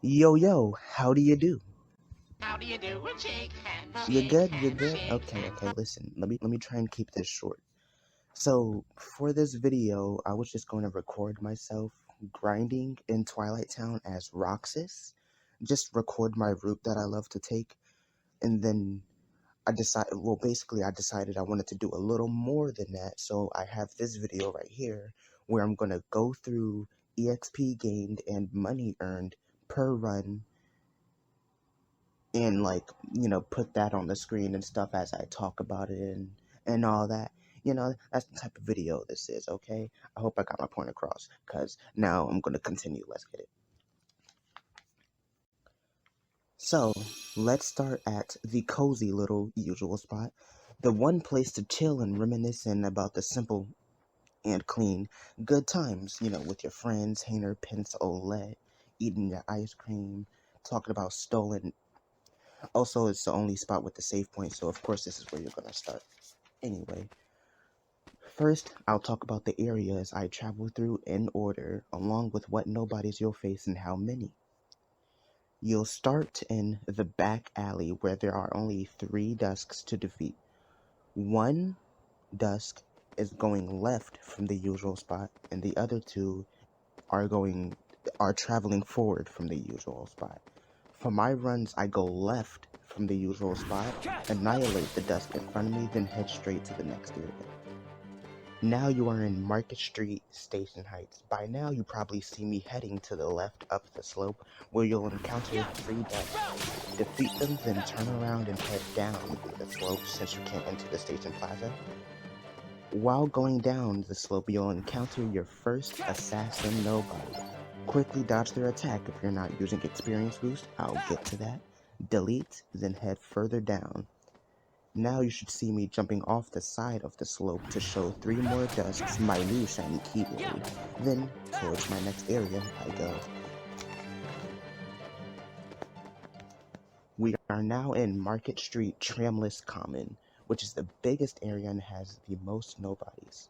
Yo, yo, how do you do? How do you do? Shake hands. You Shake good? You hands. good? Shake Okay, hands. listen, let me try and keep this short. So, for this video, I was just going to record myself grinding in Twilight Town as Roxas. Just record my route that I love to take, and then basically I decided I wanted to do a little more than that, so I have this video right here where I'm going to go through EXP gained and money earned per run and put that on the screen and stuff as I talk about it and all that. That's the type of video this is, okay? I hope I got my point across, because now I'm going to continue. Let's get it. So, let's start at the cozy little usual spot. The one place to chill and reminiscing about the simple and clean good times, with your friends, Hainer, Pence, Oled, eating your ice cream, talking about stolen. Also, it's the only spot with the save point, so of course this is where you're gonna start. Anyway, first I'll talk about the areas I travel through in order, along with what nobodies you'll face and how many. You'll start in the back alley where there are only 3 dusks to defeat. One dusk is going left from the usual spot, and the other 2 are traveling forward from the usual spot. For my runs, I go left from the usual spot, annihilate the dusk in front of me, then head straight to the next area. Now you are in MarketSt, Station Heights. By now you probably see me heading to the left up the slope, where you'll encounter 3 ducks. Defeat them, then turn around and head down the slope since you can't enter the station plaza. While going down the slope, you'll encounter your first assassin nobody. Quickly dodge their attack if you're not using experience boost. I'll get to that. Delete, then head further down. Now you should see me jumping off the side of the slope to show 3 more dusks, my new shiny keyboard. Then, towards my next area, I go. We are now in MarketSt Tramless Common, which is the biggest area and has the most nobodies.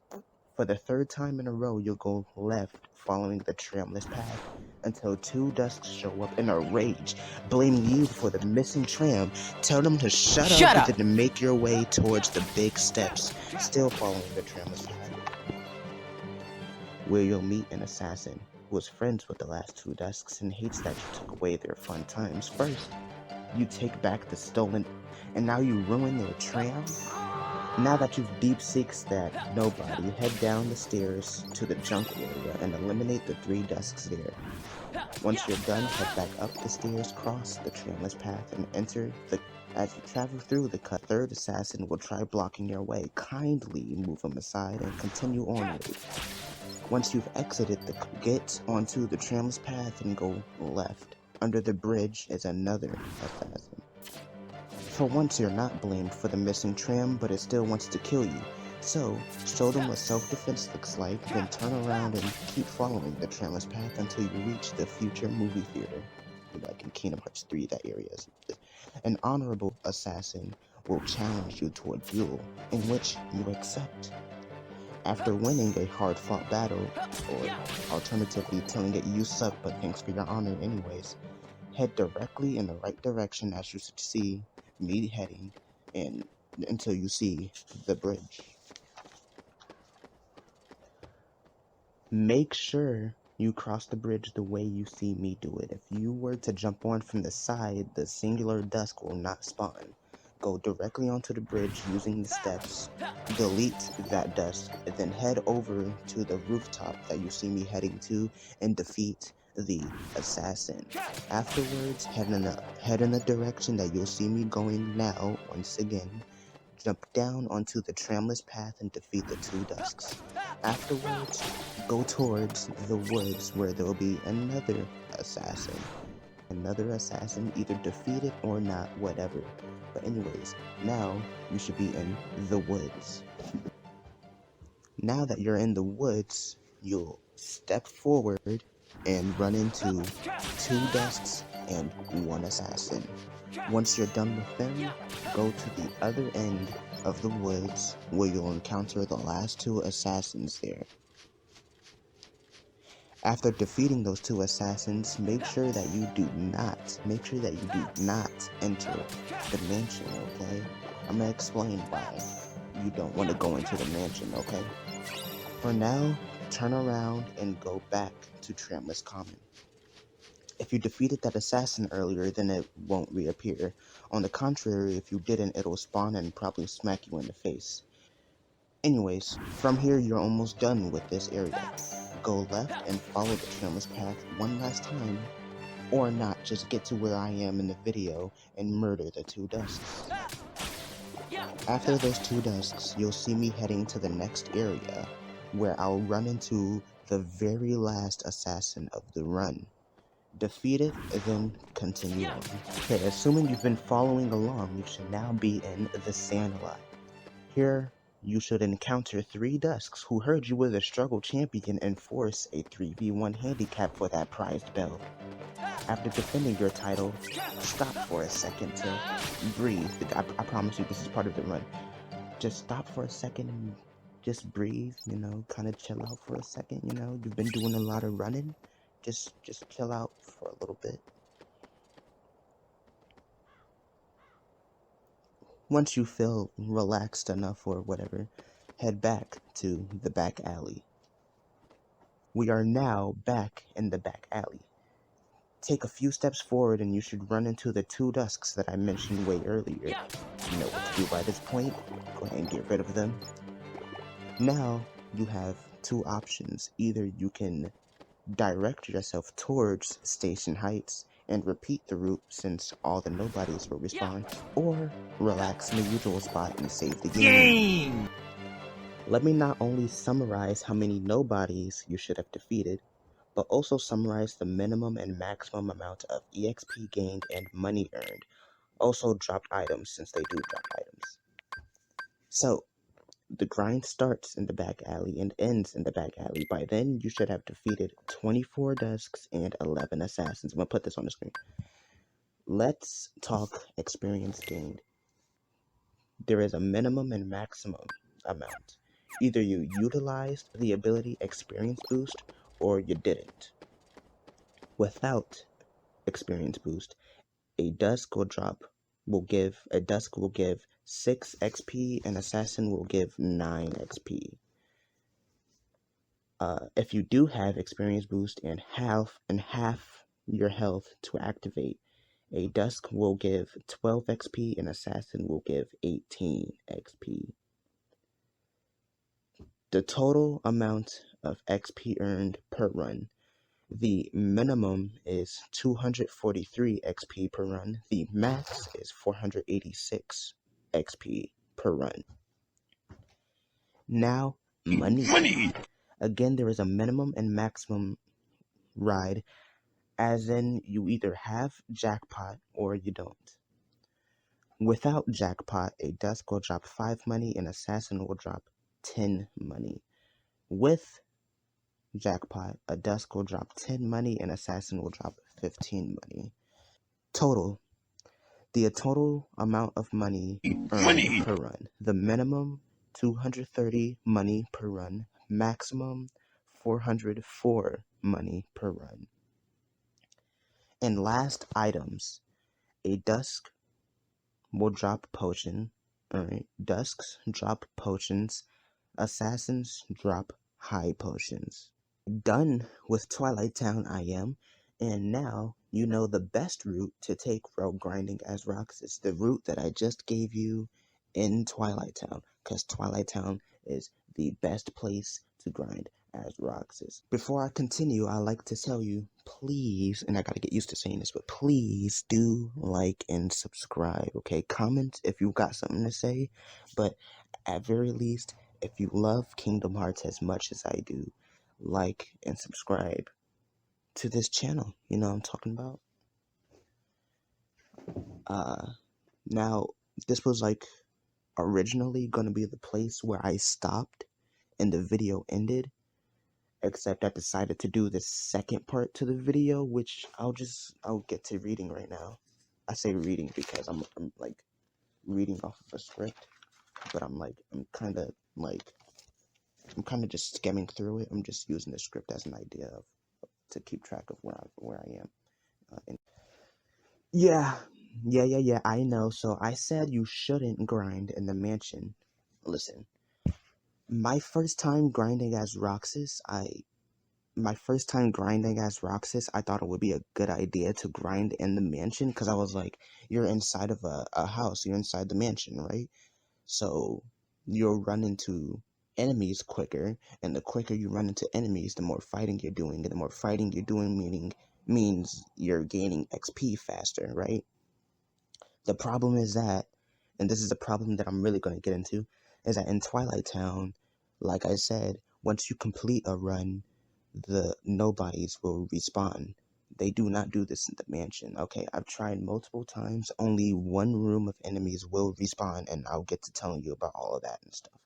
For the 3rd time in a row, you'll go left following the Tramless path until 2 dusks show up in a rage, blaming you for the missing tram. Tell them to shut up and then make your way towards the big steps, still following the Tramless path, where you'll meet an assassin who is friends with the last 2 dusks and hates that you took away their fun times. First, you take back the stolen, and now you ruin their tram? Now that you've deep sixed that nobody, head down the stairs to the junk area and eliminate the 3 dusks there. Once you're done, head back up the stairs, cross the Tramless path, and enter the. As you travel through the cut, 3rd assassin will try blocking your way. Kindly move him aside and continue onward. Once you've exited get onto the Tramless path and go left. Under the bridge is another assassin. For once, you're not blamed for the missing tram, but it still wants to kill you. So, show them what self-defense looks like, then turn around and keep following the Tramless path until you reach the future movie theater. Like in Kingdom Hearts 3, that area is. An honorable assassin will challenge you to a duel, in which you accept. After winning a hard-fought battle, or alternatively telling it you suck but thanks for your honor anyways, head directly in the right direction as you see me heading and until you see the bridge. Make sure you cross the bridge the way you see me do it. If you were to jump on from the side, the singular dusk will not spawn. Go directly onto the bridge using the steps, delete that dusk, and then head over to the rooftop that you see me heading to and defeat the assassin. Afterwards, head in the direction that you'll see me going now once again. Jump down onto the Tramless path and defeat the 2 dusks. Afterwards, go towards the woods where there will be another assassin. Another assassin, either defeated or not, whatever. But anyways, now you should be in the woods. Now that you're in the woods, you'll step forward and run into 2 dusks and 1 assassin. Once you're done with them, go to the other end of the woods where you'll encounter the last 2 assassins there. After defeating those two assassins, make sure that you do not enter the mansion, okay? I'm gonna explain why you don't want to go into the mansion, okay? For now, turn around and go back to Tramless Common. If you defeated that assassin earlier, then it won't reappear. On the contrary, if you didn't, it'll spawn and probably smack you in the face. Anyways, from here you're almost done with this area. Go left and follow the Tramless path one last time, or not, just get to where I am in the video and murder the two dusks. After those two dusks, you'll see me heading to the next area, where I'll run into the very last assassin of the run. Defeat it, then continue on. Okay, assuming you've been following along, you should now be in the SANDLOT. Here, you should encounter 3 dusks who heard you were the struggle champion and force a 3v1 handicap for that prized belt. After defending your title, stop for a second to breathe. I promise you this is part of the run. Just stop for a second and just breathe, you know, kind of chill out for a second, you know. You've been doing a lot of running. Just chill out for a little bit. Once you feel relaxed enough or whatever, head back to the back alley. We are now back in the back alley. Take a few steps forward and you should run into the 2 dusks that I mentioned way earlier. You know what to do by this point. Go ahead and get rid of them. Now, you have 2 options. Either you can direct yourself towards Station Heights and repeat the route since all the nobodies will respawn, or relax in the usual spot and save the game. Let me not only summarize how many nobodies you should have defeated, but also summarize the minimum and maximum amount of EXP gained and money earned. Also dropped items since they do drop items. So, the grind starts in the back alley and ends in the back alley. By then, you should have defeated 24 dusks and 11 assassins. I'm going to put this on the screen. Let's talk experience gained. There is a minimum and maximum amount. Either you utilized the ability experience boost or you didn't. Without experience boost, a dusk will give 6 XP, and assassin will give 9 XP. If you do have experience boost and half your health to activate, a dusk will give 12 XP and assassin will give 18 XP. The total amount of XP earned per run. The minimum is 243 XP per run. The max is 486 XP per run. Now, money. Again, there is a minimum and maximum ride, as in you either have jackpot or you don't. Without jackpot, a dusk will drop 5 money and assassin will drop 10 money. With jackpot, a dusk will drop 10 money and assassin will drop 15 money. Total. The total amount of money earned per run. The minimum 230 money per run. Maximum 404 money per run. And last items. A dusk will drop potion. Alright, dusks drop potions. Assassins drop high potions. Done with Twilight Town I am, and now you know the best route to take rogue grinding as Roxas, the route that I just gave you in Twilight Town, because Twilight Town is the best place to grind as Roxas. Before I continue, I like to tell you, please, and I gotta get used to saying this, but please do like and subscribe, okay? Comment if you got something to say, but at very least, if you love Kingdom Hearts as much as I do, like and subscribe to this channel. You know what I'm talking about? Now, this was like originally gonna be the place where I stopped and the video ended, except I decided to do the second part to the video, which I'll get to reading right now. I say reading because I'm like reading off of a script, but I'm kind of just skimming through it. I'm just using the script as an idea of to keep track of where I am. Yeah, I know. So I said you shouldn't grind in the mansion. Listen, my first time grinding as Roxas, I thought it would be a good idea to grind in the mansion because I was like, you're inside of a house, you're inside the mansion, right? So you'll run into enemies quicker, and the quicker you run into enemies, the more fighting you're doing, and the more fighting you're doing means you're gaining XP faster, right? The problem is that, and this is the problem that I'm really going to get into, is that in Twilight Town, like I said, once you complete a run, the nobodies will respawn. They do not do this in the mansion. Okay, I've tried multiple times. Only one room of enemies will respawn, and I'll get to telling you about all of that and stuff.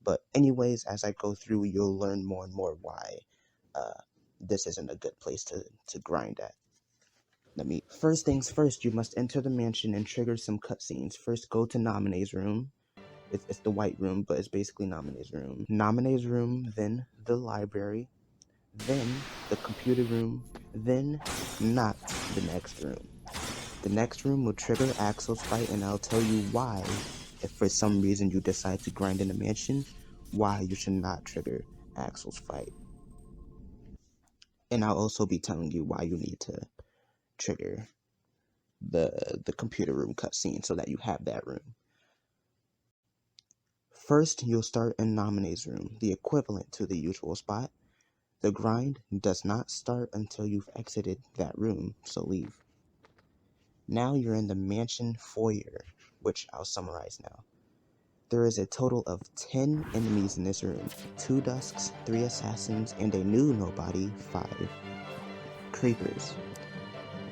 But anyways, as I go through, you'll learn more and more why this isn't a good place to grind at. First things first, you must enter the mansion and trigger some cutscenes. First, go to Nominee's room. It's the white room, but it's basically Nominee's room. Nominee's room, then the library, then the computer room, then not the next room. The next room will trigger Axel's fight, and I'll tell you why, if for some reason you decide to grind in the mansion, why you should not trigger Axel's fight. And I'll also be telling you why you need to trigger the computer room cutscene so that you have that room. First, you'll start in Nominee's room, the equivalent to the usual spot. The grind does not start until you've exited that room, so leave. Now you're in the mansion foyer, which I'll summarize now. There is a total of 10 enemies in this room, 2 dusks, 3 assassins, and a new nobody, 5 creepers.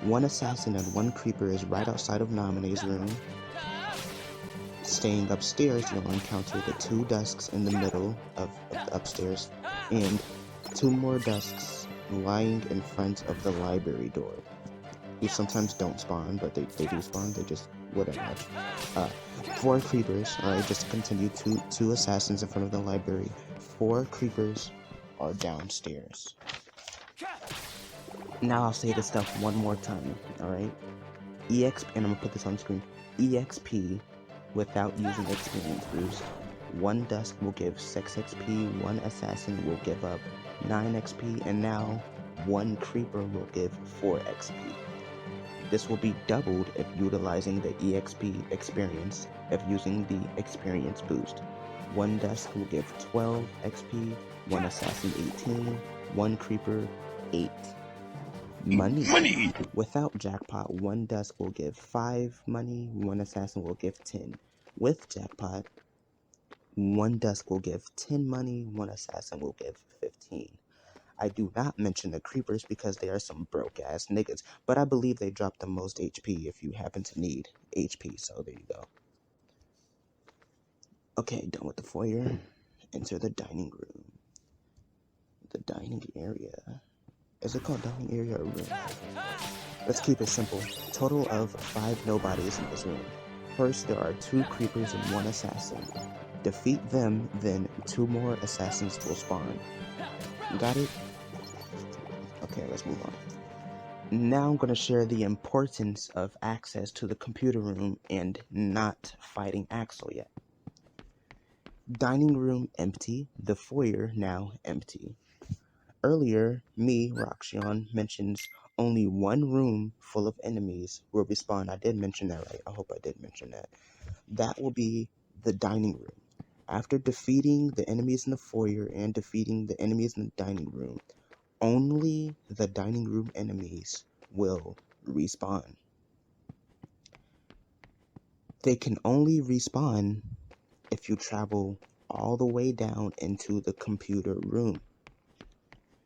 1 assassin and 1 creeper is right outside of Nominee's room. Staying upstairs, you'll encounter the 2 dusks in the middle of the upstairs, and 2 more dusks lying in front of the library door. Who sometimes don't spawn, but they do spawn, they just whatever. 4 creepers, alright, just to continue, 2 assassins in front of the library. 4 creepers are downstairs. Now I'll say this stuff one more time, alright? EXP, and I'm gonna put this on screen. EXP without using experience boost. 1 dusk will give 6 XP, 1 assassin will give up 9 XP, and now 1 creeper will give 4 XP. This will be doubled if utilizing the EXP experience, if using the experience boost. 1 dusk will give 12 XP, 1 assassin 18, 1 creeper 8. Money! Without jackpot, 1 dusk will give 5 money, 1 assassin will give 10. With jackpot, 1 dusk will give 10 money, 1 assassin will give 15. I do not mention the creepers because they are some broke-ass niggas, but I believe they drop the most HP if you happen to need HP, so there you go. Okay, done with the foyer. Enter the dining room. The dining area. Is it called dining area or room? Let's keep it simple. Total of 5 nobodies in this room. First, there are 2 creepers and 1 assassin. Defeat them, then 2 more assassins will spawn. Got it? Okay, let's move on. Now I'm going to share the importance of access to the computer room and not fighting Axel yet. Dining room empty, the foyer now empty. Earlier, me, Roxas, mentions only 1 room full of enemies will respawn. I did mention that, right? I hope I did mention that. That will be the dining room. After defeating the enemies in the foyer and defeating the enemies in the dining room, only the dining room enemies will respawn. They can only respawn if you travel all the way down into the computer room.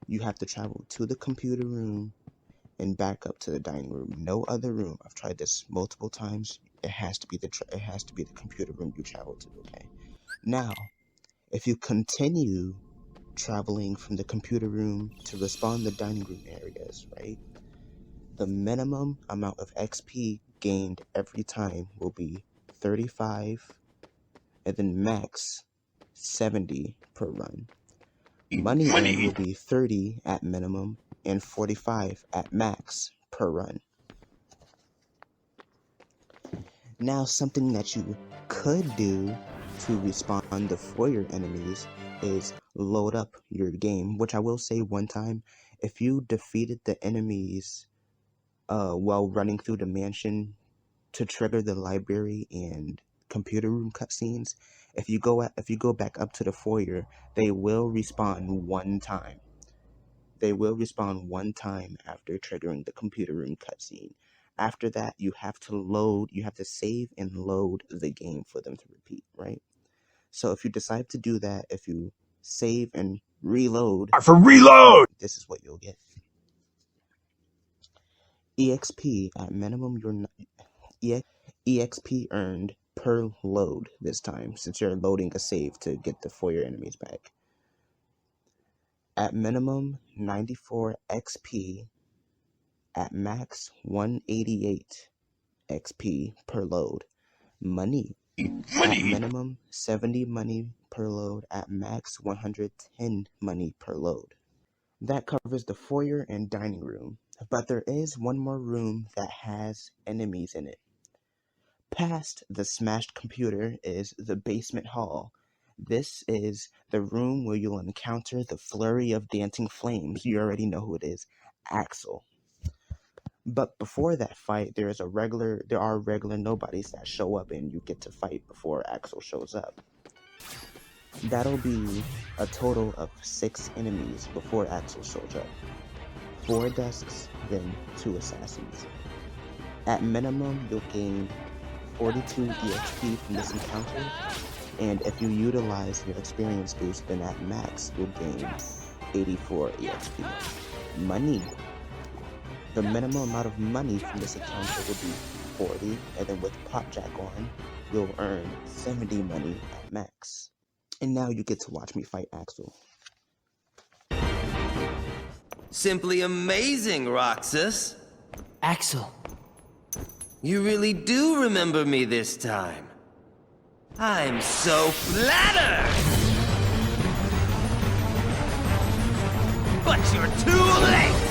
You have to travel to the computer room and back up to the dining room. No other room. I've tried this multiple times. It has to be the computer room you travel to. Okay. Now, if you continue traveling from the computer room to respawn the dining room areas, right? The minimum amount of XP gained every time will be 35, and then max 70 per run. Money will be 30 at minimum, and 45 at max per run. Now, something that you could do to respawn the Foyer enemies is load up your game, which I will say one time, if you defeated the enemies while running through the mansion to trigger the library and computer room cutscenes, if you go back up to the Foyer, they will respawn one time. They will respawn one time after triggering the computer room cutscene. After that, you have to save and load the game for them to repeat, right? So if you decide to do that, if you save and reload, this is what you'll get. EXP at minimum, EXP earned per load this time, since you're loading a save to get the Foyer enemies back. At minimum, 94 XP. At max, 188 XP per load. Money. At minimum, 70 money per load. At max, 110 money per load. That covers the Foyer and dining room. But there is one more room that has enemies in it. Past the smashed computer is the basement hall. This is the room where you'll encounter the flurry of dancing flames. You already know who it is. Axel. But before that fight, there are regular nobodies that show up and you get to fight before Axel shows up. That'll be a total of 6 enemies before Axel shows up. 4 desks, then 2 assassins. At minimum, you'll gain 42 EXP from this encounter, and if you utilize your experience boost, then at max, you'll gain 84 EXP. Money. The minimum amount of money from this encounter will be 40, and then with Popjack on, you'll earn 70 money at max. And now you get to watch me fight Axel. Simply amazing, Roxas. Axel. You really do remember me this time. I'm so flattered! But you're too late!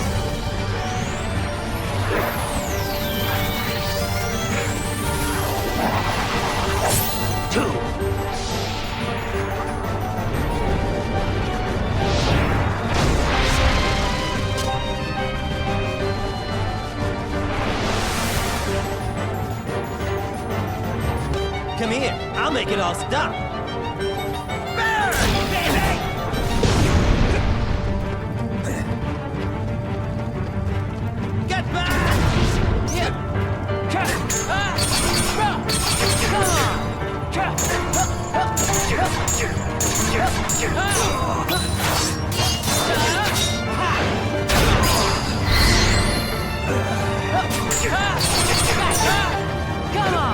Come here, I'll make it all stop. Burn, baby! Get back! Yeah. Come on!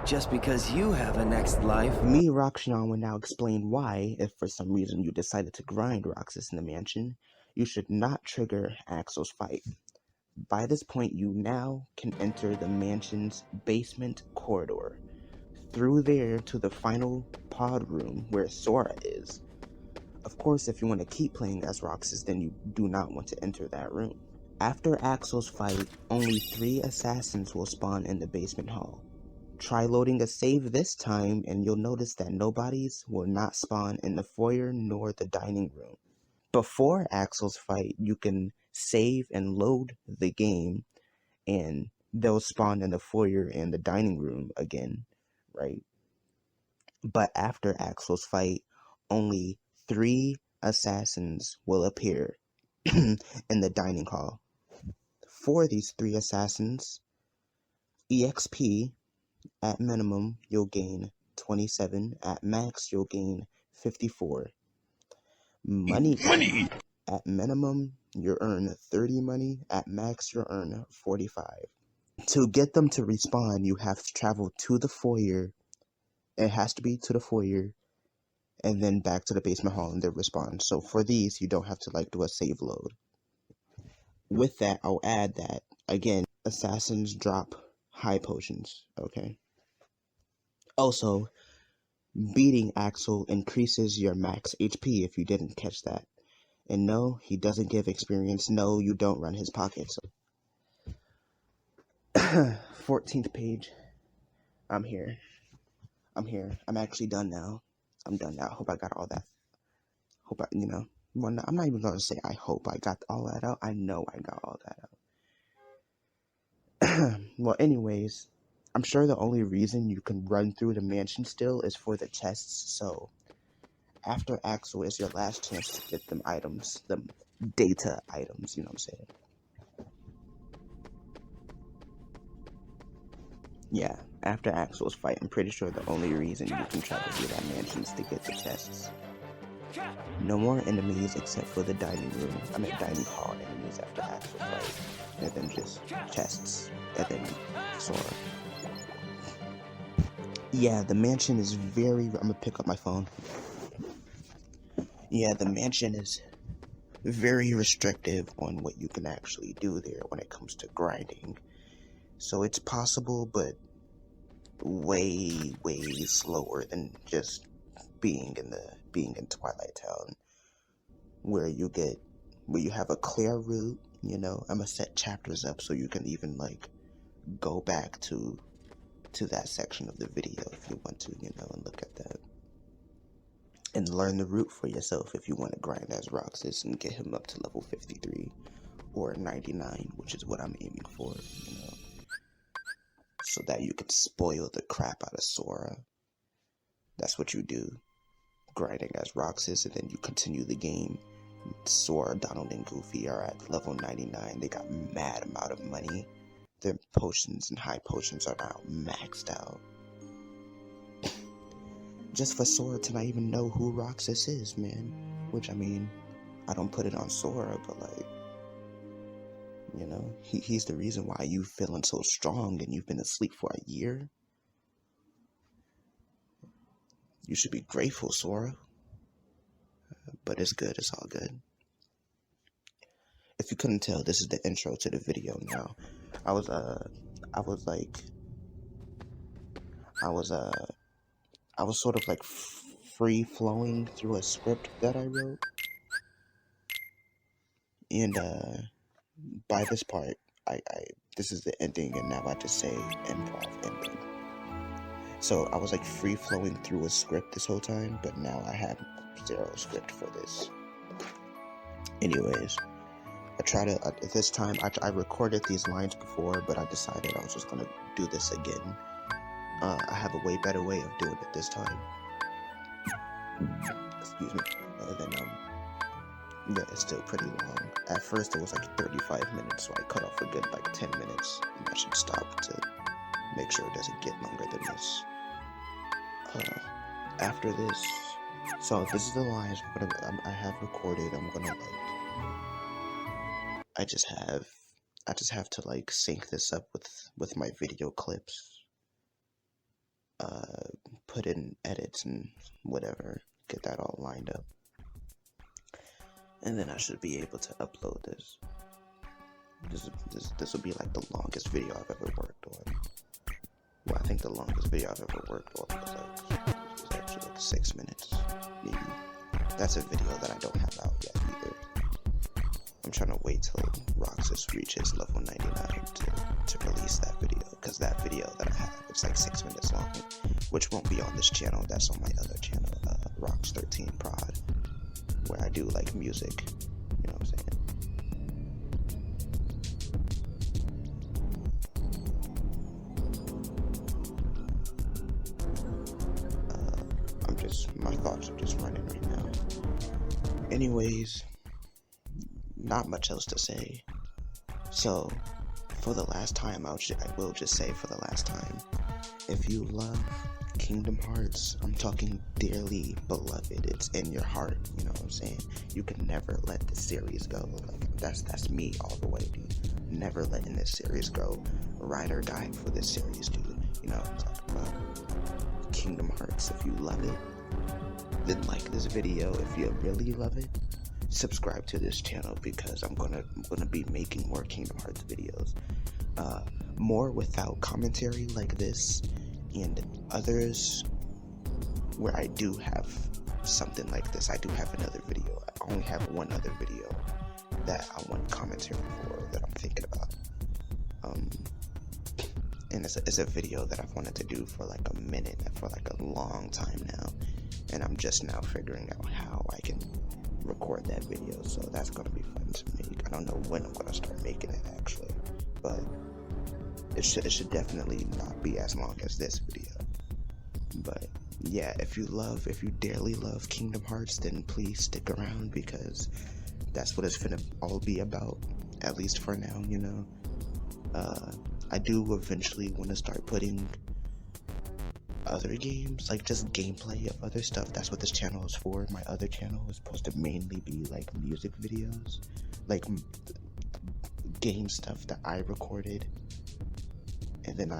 Just because you have a next life. Me, Roxas, will now explain why, if for some reason you decided to grind Roxas in the mansion, you should not trigger Axel's fight. By this point, you now can enter the mansion's basement corridor. Through there to the final pod room where Sora is. Of course, if you want to keep playing as Roxas, then you do not want to enter that room. After Axel's fight, only 3 assassins will spawn in the basement hall. Try loading a save this time and you'll notice that nobodies will not spawn in the Foyer nor the dining room. Before Axel's fight, you can save and load the game and they'll spawn in the Foyer and the dining room again, right? But after Axel's fight, only 3 assassins will appear in the dining hall. For these 3 assassins, EXP, at minimum, you'll gain 27. At max, you'll gain 54. Money. At minimum, you earn 30 money. At max, you earn 45. To get them to respawn, you have to travel to the Foyer. It has to be to the Foyer. and then back to the basement hall and then respawn. So for these, you don't have to like do a save load. With that, I'll add that, again, assassins drop high potions, okay? Also, beating Axel increases your max HP if you didn't catch that. And no, he doesn't give experience. No, you don't run his pockets. 14th page. I'm here. I'm actually done now. I'm done now. Hope I got all that. Hope I, well, I'm not even going to say I hope I got all that out. I know I got all that out. Well, anyways, I'm sure the only reason you can run through the mansion still is for the chests. So after Axel is your last chance to get them items, them data items, you know what I'm saying? Yeah, after Axel's fight, I'm pretty sure the only reason you can travel through that mansion is to get the chests. No more enemies except for the dining room. I mean dining hall enemies after Axel's fight. And then just chests. And then Sora. Yeah, the mansion is very... I'm gonna pick up my phone. Yeah, the mansion is very restrictive on what you can actually do there when it comes to grinding. So it's possible, but way slower than just being in Twilight Town, where you have a clear route. I'm gonna set chapters up so you can even like go back to that section of the video if you want to, and look at that and learn the route for yourself if you want to grind as Roxas and get him up to level 53 or 99, which is what I'm aiming for, so that you can spoil the crap out of Sora. That's what you do, grinding as Roxas, and then you continue the game. Sora, Donald, and Goofy are at level 99. They got mad amount of money. Their potions and high potions are now maxed out. Just for Sora to not even know who Roxas is, man. Which, I mean, I don't put it on Sora, but like, he's the reason why you feeling so strong and you've been asleep for a year. You should be grateful, Sora. But it's good, it's all good. If you couldn't tell, this is the intro to the video now. I was sort of like free-flowing through a script that I wrote. And by this part, this is the ending, and now I just say improv ending. So I was like free-flowing through a script this whole time, but now I have zero script for this. Anyways, this time, I recorded these lines before, but I decided I was just gonna do this again. I have a way better way of doing it this time. Excuse me. And then, yeah, it's still pretty long. At first, it was like 35 minutes, so I cut off a good like 10 minutes. And I should stop to make sure it doesn't get longer than this. After this, so this is the lines I have recorded. I'm gonna like, I just have to like sync this up with my video clips. Put in edits and whatever, get that all lined up, and then I should be able to upload this. This will be like the longest video I've ever worked on. Well, I think the longest video I've ever worked on was actually like 6 minutes, maybe. That's a video that I don't have out yet either. I'm trying to wait till Roxas reaches level 99 to release that video, because that video that I have, it's like 6 minutes long, which won't be on this channel. That's on my other channel, Rox13 Prod, where I do like music, you know what I'm saying? My thoughts are just running right now. Anyways, not much else to say. So, for the last time, I will just say for the last time, if you love Kingdom Hearts, I'm talking dearly beloved, it's in your heart, you know what I'm saying? You can never let the series go. Like, that's me all the way, dude. Never letting this series go. Ride or die for this series, dude. You know what I'm talking about? Kingdom Hearts, if you love it, then like this video. If you really love it, subscribe to this channel because I'm gonna be making more Kingdom Hearts videos, more without commentary like this and others where I do have something like this. I do have another video. I only have one other video that I want commentary for that I'm thinking about. And it's a video that I've wanted to do for like a minute, for like a long time now, and I'm just now figuring out how I can record that video, so that's gonna be fun to make. I don't know when I'm gonna start making it actually, but it should definitely not be as long as this video. But yeah, if you dearly love Kingdom Hearts, then please stick around because that's what it's gonna all be about, at least for now, you know. I do eventually want to start putting other games, like just gameplay of other stuff. That's what this channel is for. My other channel is supposed to mainly be like music videos, like game stuff that I recorded, and then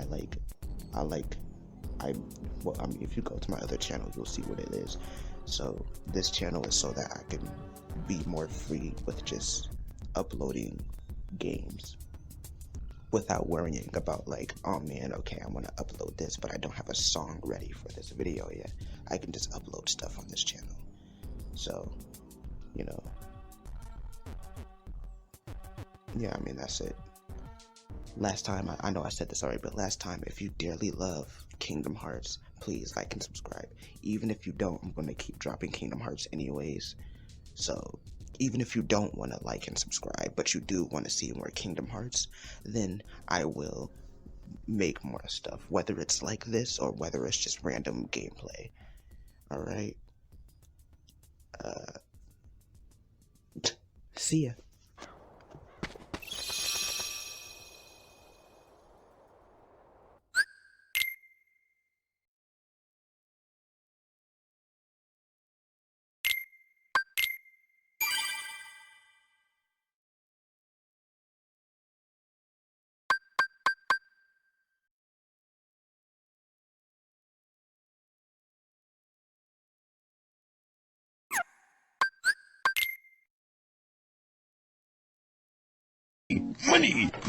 if you go to my other channel, you'll see what it is. So this channel is so that I can be more free with just uploading games without worrying about like, oh man, okay, I want to upload this, but I don't have a song ready for this video yet. I can just upload stuff on this channel. So, you know, yeah, I mean, that's it. Last time, I know I said this already, but last time, if you dearly love Kingdom Hearts, please like and subscribe. Even if you don't, I'm going to keep dropping Kingdom Hearts anyways. So even if you don't want to like and subscribe, but you do want to see more Kingdom Hearts, then I will make more stuff, whether it's like this or whether it's just random gameplay. Alright? See ya. Money!